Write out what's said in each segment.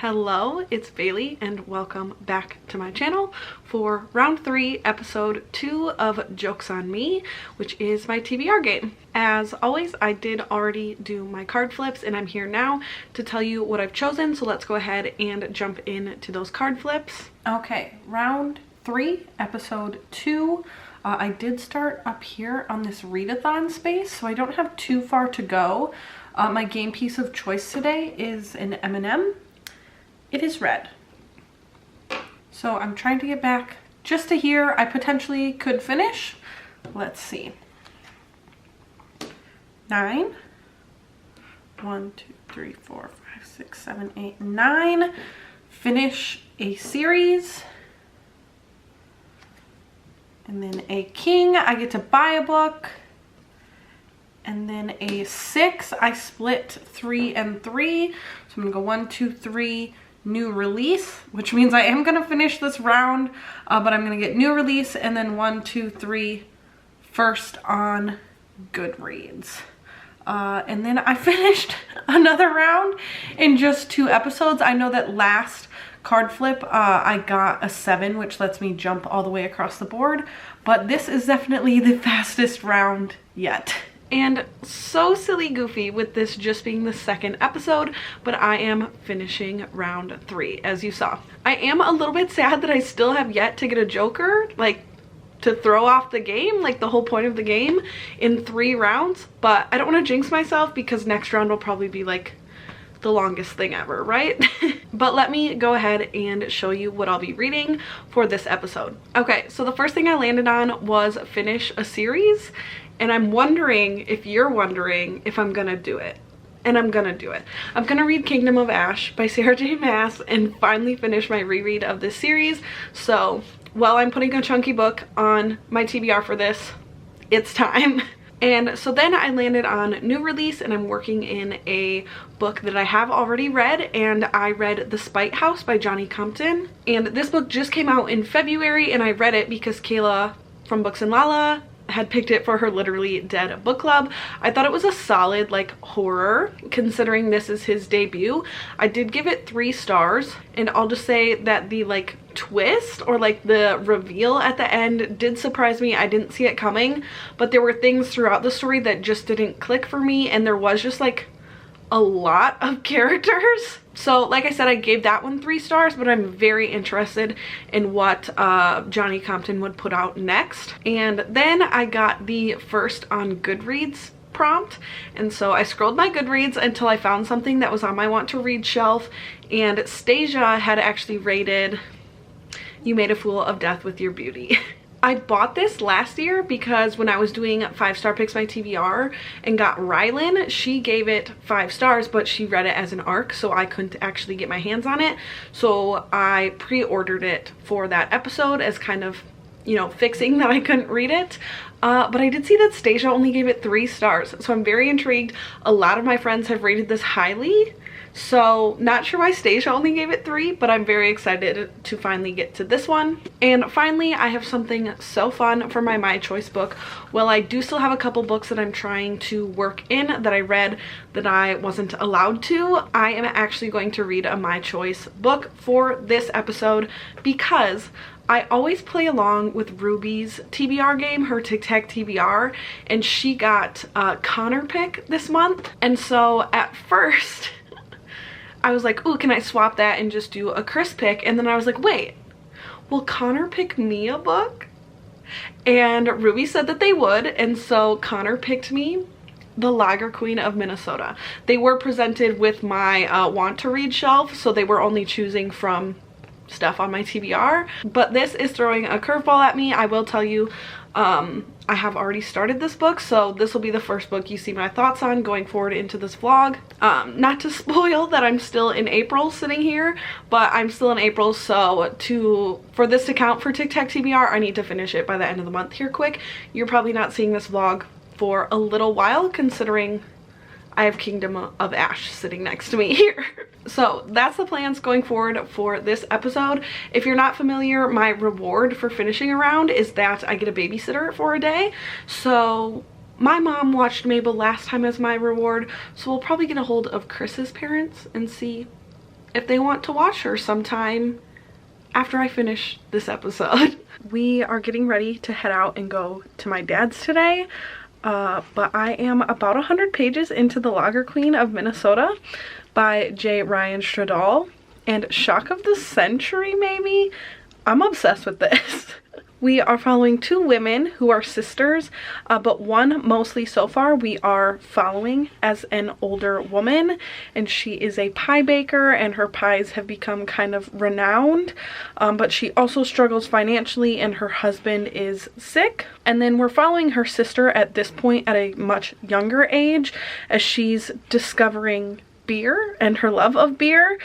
Hello, it's Bailey and welcome back to my channel for round 3, episode 2 of Jokes on Me, which is my TBR game. As always, I did already do my card flips and I'm here now to tell you what I've chosen, so let's go ahead and jump into those card flips. Okay, round 3, episode 2. I did start up here on this readathon space, so I don't have too far to go. My game piece of choice today is an M&M. It is red. So I'm trying to get back just to here. I potentially could finish. Let's see. 9. 1, 2, 3, 4, 5, 6, 7, 8, 9. Finish a series. And then a king, I get to buy a book. And then a 6, I split 3 and 3. So I'm gonna go 1, 2, 3, new release, which means I am gonna finish this round, but I'm gonna get new release and then 1, 2, 3, first on Goodreads. And then I finished another round in just 2 episodes. I know that last card flip, I got a 7, which lets me jump all the way across the board, but this is definitely the fastest round yet. And so silly goofy with this just being the 2nd episode, but I am finishing round 3, as you saw. I am a little bit sad that I still have yet to get a joker, like to throw off the game, like the whole point of the game, in 3 rounds, but I don't want to jinx myself because next round will probably be like the longest thing ever, right? But let me go ahead and show you what I'll be reading for this episode. Okay, so the first thing I landed on was finish a series, and I'm wondering if you're wondering if I'm gonna do it. And I'm gonna do it. I'm gonna read Kingdom of Ash by Sarah J Maas and finally finish my reread of this series. So while I'm putting a chunky book on my TBR for this, it's time. And so then I landed on new release, and I'm working in a book that I have already read, and I read The Spite House by Johnny Compton. And this book just came out in February, and I read it because Kayla from Books and Lala had picked it for her Literally Dead book club. I thought it was a solid like horror considering this is his debut. I did give it 3 stars, and I'll just say that the like twist or like the reveal at the end did surprise me. I didn't see it coming, but there were things throughout the story that just didn't click for me, and there was just like a lot of characters. So like I said, I gave that one 3 stars, but I'm very interested in what Johnny Compton would put out next. And then I got the first on Goodreads prompt, and so I scrolled my Goodreads until I found something that was on my want to read shelf, and Stasia had actually rated You Made a Fool of Death with Your Beauty. I bought this last year because when I was doing 5-star picks my TBR and got Rylan, she gave it 5 stars, but she read it as an ARC, so I couldn't actually get my hands on it. So I pre-ordered it for that episode as kind of, you know, fixing that I couldn't read it. But I did see that Stasia only gave it 3 stars, so I'm very intrigued. A lot of my friends have rated this highly, so not sure why Stasia only gave it 3, but I'm very excited to finally get to this one. And finally, I have something so fun for my My Choice book. Well, I do still have a couple books that I'm trying to work in that I read that I wasn't allowed to. I am actually going to read a My Choice book for this episode because I always play along with Ruby's TBR game, her Tic Tac TBR, and she got a Connor pick this month. And so at first, I was like, ooh, can I swap that and just do a Chris pick? And then I was like, wait, will Connor pick me a book? And Ruby said that they would, and so Connor picked me The Lager Queen of Minnesota. They were presented with my want to read shelf, so they were only choosing from stuff on my TBR, but this is throwing a curveball at me. I will tell you, I have already started this book, so this will be the first book you see my thoughts on going forward into this vlog. Not to spoil that I'm still in April sitting here, but I'm still in April, so for this to count for Tic Tac TBR, I need to finish it by the end of the month here quick. You're probably not seeing this vlog for a little while considering I have Kingdom of Ash sitting next to me here. So that's the plans going forward for this episode. If you're not familiar, my reward for finishing a round is that I get a babysitter for a day. So my mom watched Mabel last time as my reward, so we'll probably get a hold of Chris's parents and see if they want to watch her sometime after I finish this episode. We are getting ready to head out and go to my dad's today. But I am about 100 pages into The Lager Queen of Minnesota by J. Ryan Stradal. And shock of the century, maybe? I'm obsessed with this. We are following two women who are sisters, but one mostly so far we are following as an older woman, and she is a pie baker and her pies have become kind of renowned, but she also struggles financially and her husband is sick. And then we're following her sister at this point at a much younger age as she's discovering beer and her love of beer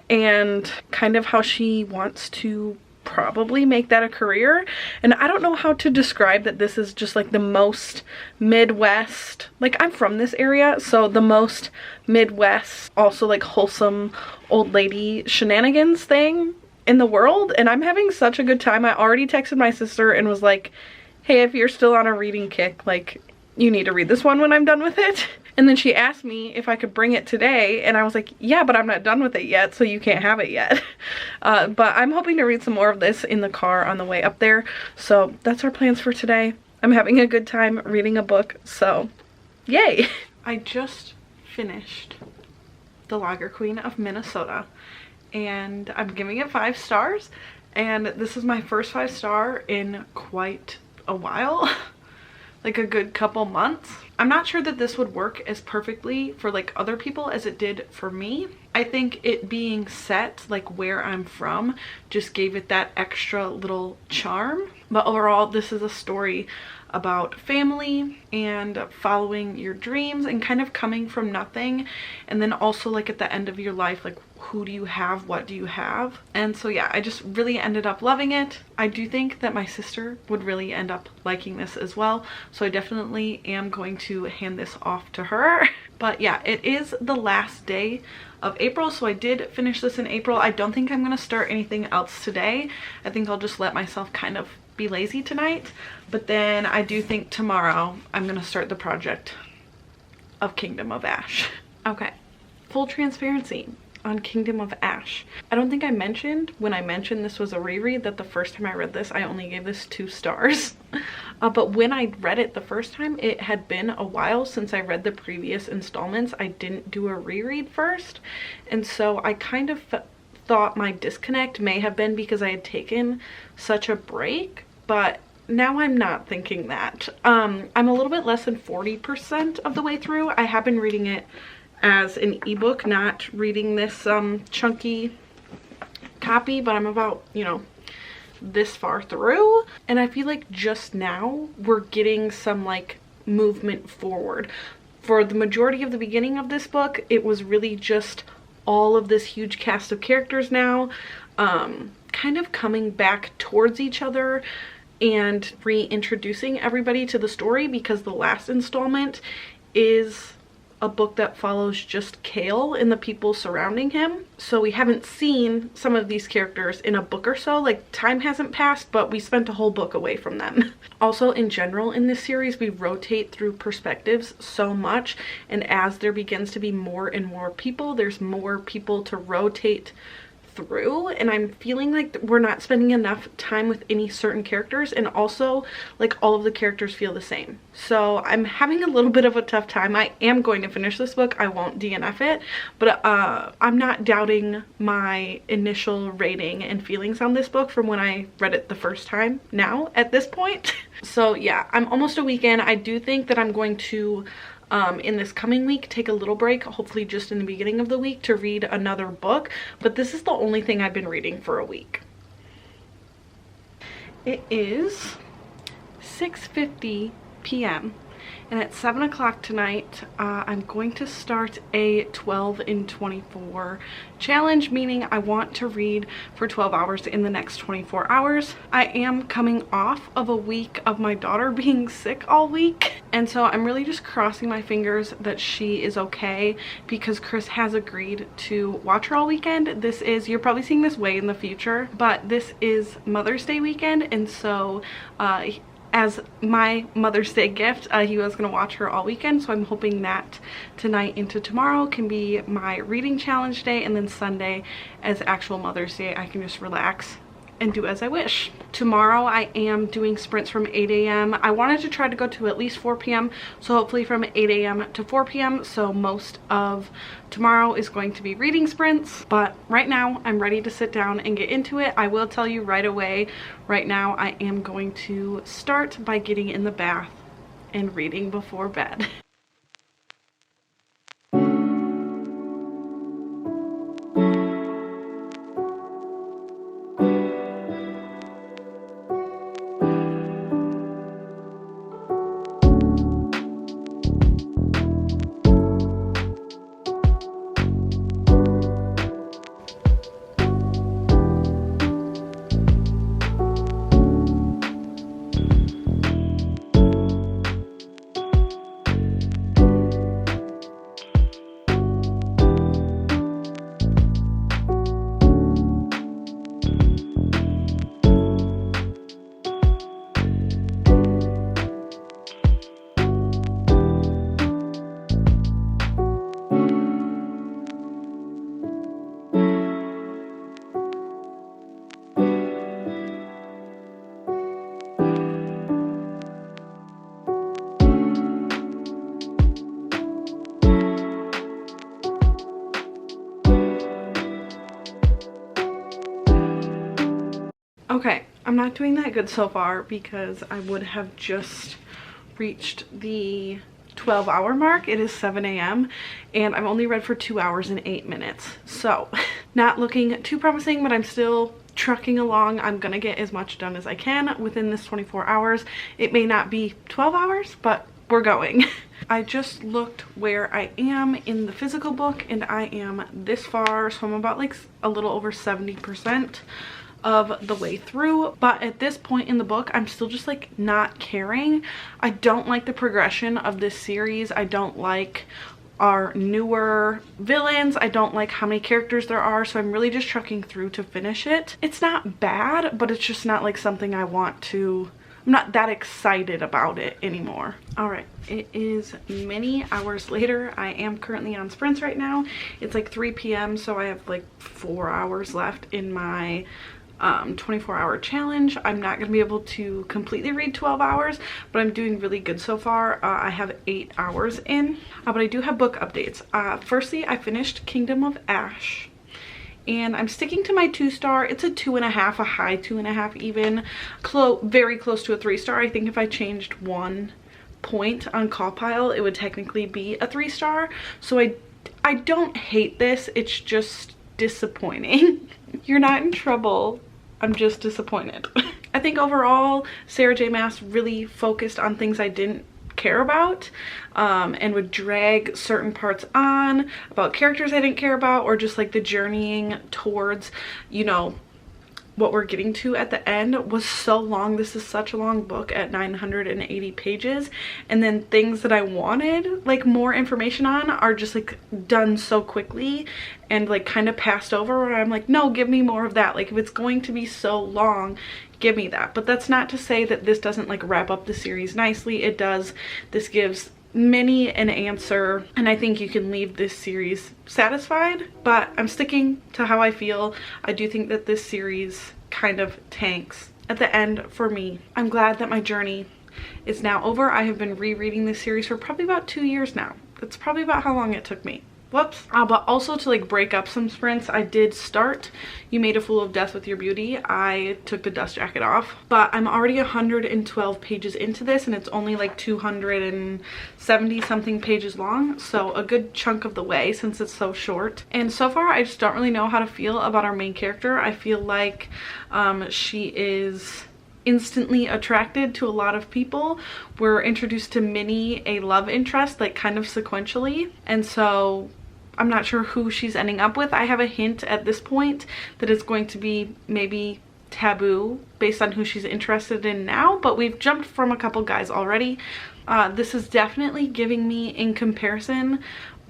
and kind of how she wants to probably make that a career. And I don't know how to describe that. This is just like the most Midwest, like I'm from this area, so the most Midwest, also like wholesome old lady shenanigans thing in the world, and I'm having such a good time. I already texted my sister and was like, hey, if you're still on a reading kick, like you need to read this one when I'm done with it. And then she asked me if I could bring it today, and I was like, yeah, but I'm not done with it yet, so you can't have it yet. But I'm hoping to read some more of this in the car on the way up there. So that's our plans for today. I'm having a good time reading a book, so yay. I just finished The Lager Queen of Minnesota, and I'm giving it 5 stars. And this is my first 5-star in quite a while. Like a good couple months. I'm not sure that this would work as perfectly for like other people as it did for me. I think it being set like where I'm from just gave it that extra little charm. But overall, this is a story about family and following your dreams and kind of coming from nothing, and then also like at the end of your life, like who do you have, what do you have? And so yeah, I just really ended up loving it. I do think that my sister would really end up liking this as well, so I definitely am going to hand this off to her. But yeah, it is the last day of April, so I did finish this in April. I don't think I'm gonna start anything else today. I think I'll just let myself kind of be lazy tonight, but then I do think tomorrow I'm gonna start the project of Kingdom of Ash. Okay, full transparency on Kingdom of Ash. I don't think I mentioned when I mentioned this was a reread that the first time I read this I only gave this 2 stars. But when I read it the first time, it had been a while since I read the previous installments. I didn't do a reread first, and so I kind of thought my disconnect may have been because I had taken such a break, but now I'm not thinking that. I'm a little bit less than 40% of the way through. I have been reading it as an ebook, not reading this chunky copy, but I'm about, you know, this far through, and I feel like just now we're getting some like movement forward. For the majority of the beginning of this book, it was really just all of this huge cast of characters now kind of coming back towards each other and reintroducing everybody to the story, because the last installment is a book that follows just Kale and the people surrounding him. So we haven't seen some of these characters in a book or so. Like, time hasn't passed, but we spent a whole book away from them. Also, in general in this series, we rotate through perspectives so much, and as there begins to be more and more people, there's more people to rotate through, and I'm feeling like we're not spending enough time with any certain characters, and also like all of the characters feel the same. So I'm having a little bit of a tough time. I am going to finish this book. I won't DNF it, but I'm not doubting my initial rating and feelings on this book from when I read it the first time now at this point. So yeah, I'm almost a week in. I do think that I'm going to in this coming week take a little break, hopefully just in the beginning of the week, to read another book, but this is the only thing I've been reading for a week. It is 6:50 p.m. and at 7 o'clock tonight I'm going to start a 12 in 24 challenge, meaning I want to read for 12 hours in the next 24 hours. I am coming off of a week of my daughter being sick all week, and so I'm really just crossing my fingers that she is okay, because Chris has agreed to watch her all weekend. This is, you're probably seeing this way in the future, but this is Mother's Day weekend, and so as my Mother's Day gift. He was gonna watch her all weekend, so I'm hoping that tonight into tomorrow can be my reading challenge day, and then Sunday as actual Mother's Day I can just relax and do as I wish. Tomorrow I am doing sprints from 8 a.m. I wanted to try to go to at least 4 p.m. so hopefully from 8 a.m. to 4 p.m. so most of tomorrow is going to be reading sprints, but right now I'm ready to sit down and get into it. I will tell you right away, right now I am going to start by getting in the bath and reading before bed. Okay, I'm not doing that good so far because I would have just reached the 12-hour mark. It is 7 a.m. and I've only read for 2 hours and 8 minutes. So not looking too promising, but I'm still trucking along. I'm gonna get as much done as I can within this 24 hours. It may not be 12 hours, but we're going. I just looked where I am in the physical book and I am this far, so I'm about like a little over 70% of the way through, but at this point in the book I'm still just like not caring. I don't like the progression of this series. I don't like our newer villains. I don't like how many characters there are, so I'm really just trucking through to finish it. It's not bad, but it's just not like something I want to, I'm not that excited about it anymore. All right, it is many hours later. I am currently on sprints right now. It's like 3 p.m. so I have like 4 hours left in my 24-hour challenge. I'm not going to be able to completely read 12 hours, but I'm doing really good so far. I have 8 hours in, but I do have book updates. Firstly, I finished Kingdom of Ash, and I'm sticking to my 2-star. It's a 2.5, a high 2.5 even. Very close to a 3-star. I think if I changed 1 point on CawPile, it would technically be a 3-star. So I don't hate this. It's just disappointing. You're not in trouble. I'm just disappointed. I think overall, Sarah J. Maas really focused on things I didn't care about, and would drag certain parts on about characters I didn't care about, or just like the journeying towards, you know, what we're getting to at the end was so long. This is such a long book at 980 pages, and then things that I wanted like more information on are just like done so quickly and like kind of passed over, where I'm like, no, give me more of that. Like if it's going to be so long, give me that. But that's not to say that this doesn't like wrap up the series nicely. It does. This gives Minnie an answer, and I think you can leave this series satisfied, but I'm sticking to how I feel. I do think that this series kind of tanks at the end for me. I'm glad that my journey is now over. I have been rereading this series for probably about 2 years now. That's probably about how long it took me. Whoops. But also to like break up some sprints, I did start You Made a Fool of Death with Your Beauty. I took the dust jacket off, but I'm already 112 pages into this, and it's only like 270 something pages long, so a good chunk of the way since it's so short. And so far I just don't really know how to feel about our main character. I feel like she is instantly attracted to a lot of people. We're introduced to Minnie, a love interest, like kind of sequentially, and so I'm not sure who she's ending up with. I have a hint at this point that it's going to be maybe Taboo based on who she's interested in now, but we've jumped from a couple guys already. This is definitely giving me, in comparison,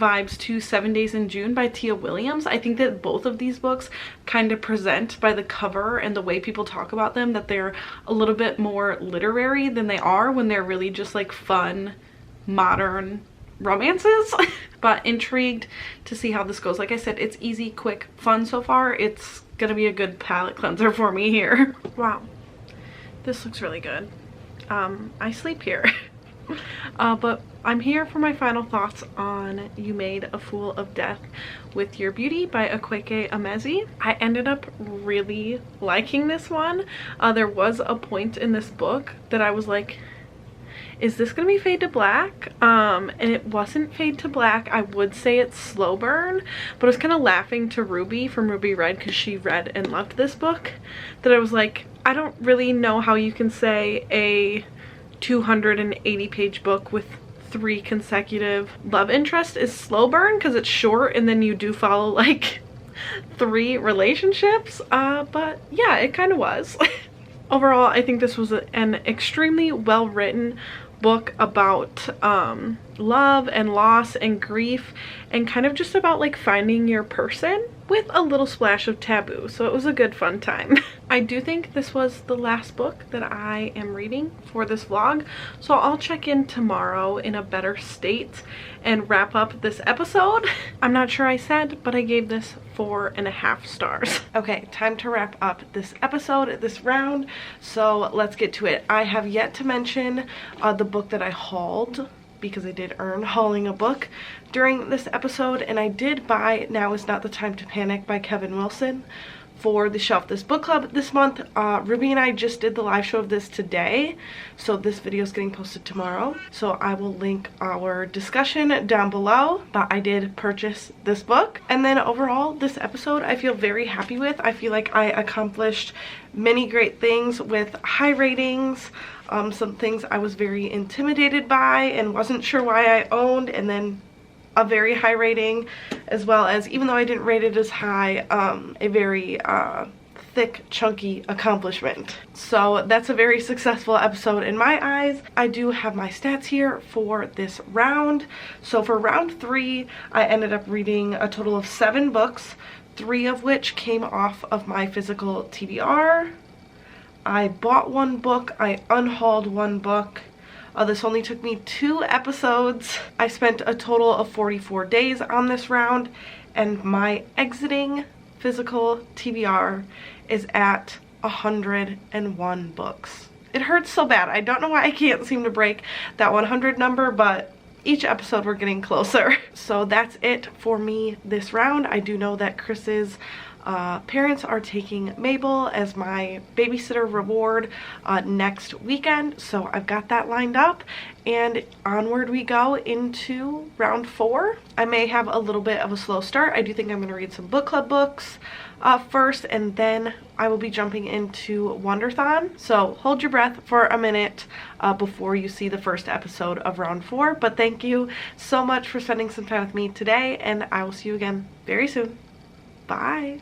vibes to 7 Days in June by Tia Williams. I think that both of these books kind of present by the cover and the way people talk about them that they're a little bit more literary than they are when they're really just like fun, modern romances. But intrigued to see how this goes. Like I said, it's easy, quick, fun so far. It's gonna be a good palate cleanser for me here. Wow, this looks really good. I sleep here. But I'm here for my final thoughts on You Made a Fool of Death with Your Beauty by Akwaeke Emezi. I ended up really liking this one. There was a point in this book that I was like, is this gonna be Fade to Black? And it wasn't Fade to Black. I would say it's slow burn, but I was kind of laughing to Ruby from Ruby Red because she read and loved this book, that I was like, I don't really know how you can say a 280 page book with 3 consecutive love interests is slow burn, because it's short and then you do follow like 3 relationships. But yeah, it kind of was. Overall, I think this was an extremely well written book about love and loss and grief, and kind of just about like finding your person with a little splash of taboo. So it was a good fun time. I do think this was the last book that I am reading for this vlog, so I'll check in tomorrow in a better state and wrap up this episode. I'm not sure I said, but I gave this 4.5 stars. Okay, time to wrap up this episode, this round, so let's get to it. I have yet to mention the book that I hauled, because I did earn hauling a book during this episode, and I did buy Now Is Not the Time to Panic by Kevin Wilson for the Shelf This Book Club this month. Ruby and I just did the live show of this today, so this video is getting posted tomorrow, so I will link our discussion down below. But I did purchase this book, and then overall this episode I feel very happy with. I feel like I accomplished many great things with high ratings. Some things I was very intimidated by and wasn't sure why I owned, and then a very high rating, as well as, even though I didn't rate it as high, a very thick, chunky accomplishment. So that's a very successful episode in my eyes. I do have my stats here for this round. So for round 3, I ended up reading a total of 7 books, 3 of which came off of my physical TBR. I bought 1 book, I unhauled 1 book. This only took me 2 episodes. I spent a total of 44 days on this round, and my exiting physical TBR is at 101 books. It hurts so bad. I don't know why I can't seem to break that 100 number, but each episode we're getting closer. So that's it for me this round. I do know that Chris's parents are taking Mabel as my babysitter reward next weekend, so I've got that lined up, and onward we go into round 4. I may have a little bit of a slow start. I do think I'm going to read some book club books first, and then I will be jumping into Wonderthon. So hold your breath for a minute before you see the first episode of round 4. But thank you so much for spending some time with me today, and I will see you again very soon. Bye.